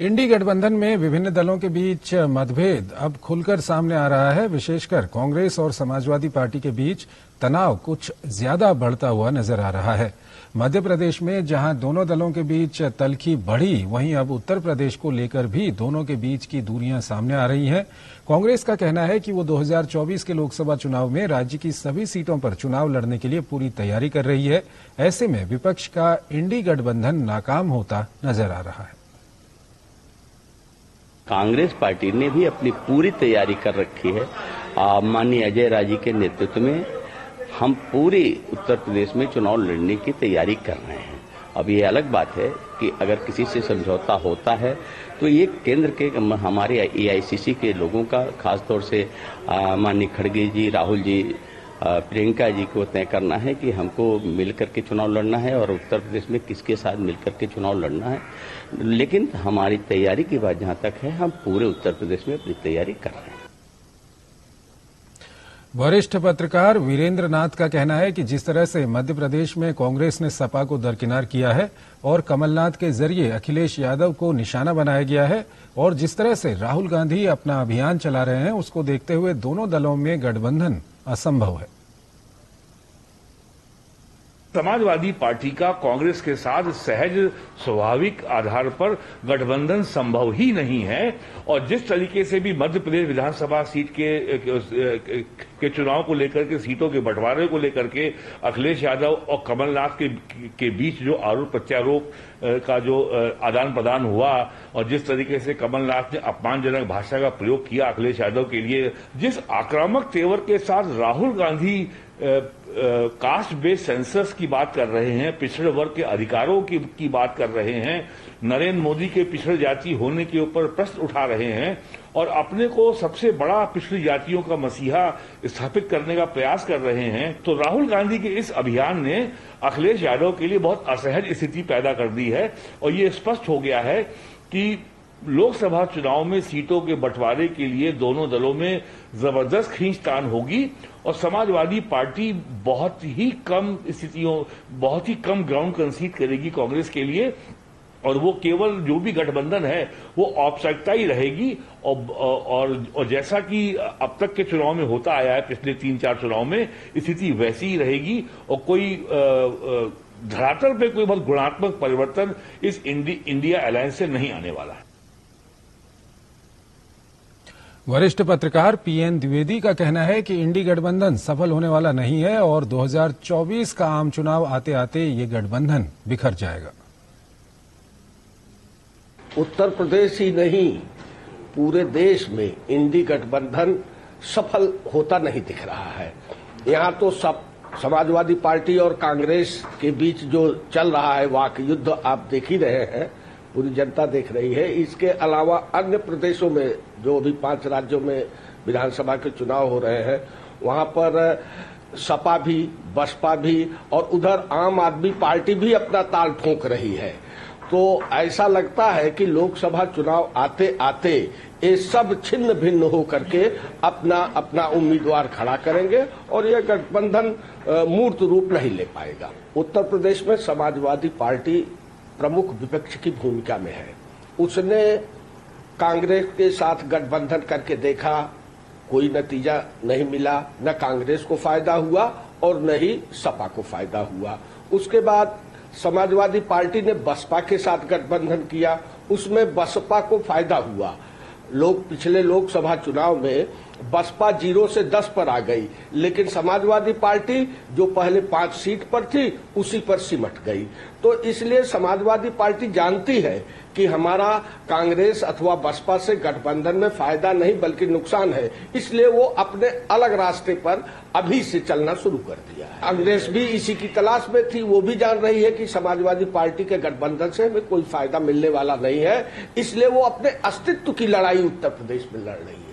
इंडी गठबंधन में विभिन्न दलों के बीच मतभेद अब खुलकर सामने आ रहा है। विशेषकर कांग्रेस और समाजवादी पार्टी के बीच तनाव कुछ ज्यादा बढ़ता हुआ नजर आ रहा है। मध्य प्रदेश में जहां दोनों दलों के बीच तल्खी बढ़ी, वहीं अब उत्तर प्रदेश को लेकर भी दोनों के बीच की दूरियां सामने आ रही हैं। कांग्रेस का कहना है कि वो 2024 के लोकसभा चुनाव में राज्य की सभी सीटों पर चुनाव लड़ने के लिए पूरी तैयारी कर रही है। ऐसे में विपक्ष का इंडी गठबंधन नाकाम होता नजर आ रहा है। कांग्रेस पार्टी ने भी अपनी पूरी तैयारी कर रखी है। माननीय अजय राजी के नेतृत्व में हम पूरे उत्तर प्रदेश में चुनाव लड़ने की तैयारी कर रहे हैं। अब ये अलग बात है कि अगर किसी से समझौता होता है तो ये केंद्र के हमारे एआईसीसी के लोगों का, खासतौर से माननीय खड़गे जी, राहुल जी, प्रियंका जी को तय करना है कि हमको मिलकर के चुनाव लड़ना है और उत्तर प्रदेश में किसके साथ मिलकर के चुनाव लड़ना है। लेकिन हमारी तैयारी की बात जहां तक है, हम पूरे उत्तर प्रदेश में अपनी तैयारी कर रहे हैं। वरिष्ठ पत्रकार वीरेंद्र नाथ का कहना है कि जिस तरह से मध्य प्रदेश में कांग्रेस ने सपा को दरकिनार किया है और कमलनाथ के जरिए अखिलेश यादव को निशाना बनाया गया है और जिस तरह से राहुल गांधी अपना अभियान चला रहे हैं, उसको देखते हुए दोनों दलों में गठबंधन असंभव है। समाजवादी पार्टी का कांग्रेस के साथ सहज स्वाभाविक आधार पर गठबंधन संभव ही नहीं है। और जिस तरीके से भी मध्य प्रदेश विधानसभा सीट के चुनाव को लेकर के, सीटों के बंटवारे को लेकर के अखिलेश यादव और कमलनाथ के बीच जो आरोप प्रत्यारोप का जो आदान प्रदान हुआ और जिस तरीके से कमलनाथ ने अपमानजनक भाषा का प्रयोग किया अखिलेश यादव के लिए, जिस आक्रामक तेवर के साथ Rahul Gandhi caste based census की बात कर रहे हैं, पिछड़े वर्ग के अधिकारों की बात कर रहे हैं, नरेंद्र मोदी के पिछड़ जाति होने के ऊपर प्रश्न उठा रहे हैं और अपने को सबसे बड़ा पिछड़ी जातियों का मसीहा स्थापित करने का प्रयास कर रहे हैं, तो राहुल गांधी के इस अभियान ने अखिलेश यादव के लिए बहुत असहज स्थिति पैदा कर दी है। और ये स्पष्ट हो गया है कि लोकसभा चुनाव में सीटों के बंटवारे के लिए दोनों दलों में जबरदस्त खींचतान होगी और समाजवादी पार्टी बहुत ही कम स्थितियों, बहुत ही कम ग्राउंड कंसीड करेगी कांग्रेस के लिए और वो केवल जो भी गठबंधन है वो औपचारिकता ही रहेगी। और जैसा कि अब तक के चुनाव में होता आया है, पिछले 3-4 चुनाव में स्थिति वैसी ही रहेगी और कोई धरातल पे कोई बहुत गुणात्मक परिवर्तन इस इंडिया अलायंस से नहीं आने वाला है। वरिष्ठ पत्रकार पीएन द्विवेदी का कहना है कि इंडी गठबंधन सफल होने वाला नहीं है और 2024 का आम चुनाव आते आते ये गठबंधन बिखर जाएगा। उत्तर प्रदेश ही नहीं, पूरे देश में इंडी गठबंधन सफल होता नहीं दिख रहा है। यहां तो सब समाजवादी पार्टी और कांग्रेस के बीच जो चल रहा है वाक युद्ध आप देख ही रहे हैं, पूरी जनता देख रही है। इसके अलावा अन्य प्रदेशों में जो अभी 5 राज्यों में विधानसभा के चुनाव हो रहे हैं, वहां पर सपा भी, बसपा भी और उधर आम आदमी पार्टी भी अपना ताल ठोक रही है। तो ऐसा लगता है कि लोकसभा चुनाव आते आते ये सब छिन्न भिन्न होकर के अपना अपना उम्मीदवार खड़ा करेंगे और यह गठबंधन मूर्त रूप नहीं ले पाएगा। उत्तर प्रदेश में समाजवादी पार्टी प्रमुख विपक्ष की भूमिका में है। उसने कांग्रेस के साथ गठबंधन करके देखा, कोई नतीजा नहीं मिला, न कांग्रेस को फायदा हुआ और न ही सपा को फायदा हुआ। उसके बाद समाजवादी पार्टी ने बसपा के साथ गठबंधन किया, उसमें बसपा को फायदा हुआ। पिछले लोकसभा चुनाव में बसपा 0 से 10 पर आ गई, लेकिन समाजवादी पार्टी जो पहले 5 सीट पर थी उसी पर सिमट गई। तो इसलिए समाजवादी पार्टी जानती है कि हमारा कांग्रेस अथवा बसपा से गठबंधन में फायदा नहीं बल्कि नुकसान है, इसलिए वो अपने अलग रास्ते पर अभी से चलना शुरू कर दिया है। कांग्रेस भी इसी की तलाश में थी, वो भी जान रही है कि समाजवादी पार्टी के गठबंधन से हमें कोई फायदा मिलने वाला नहीं है, इसलिए वो अपने अस्तित्व की लड़ाई उत्तर प्रदेश में लड़ रही है।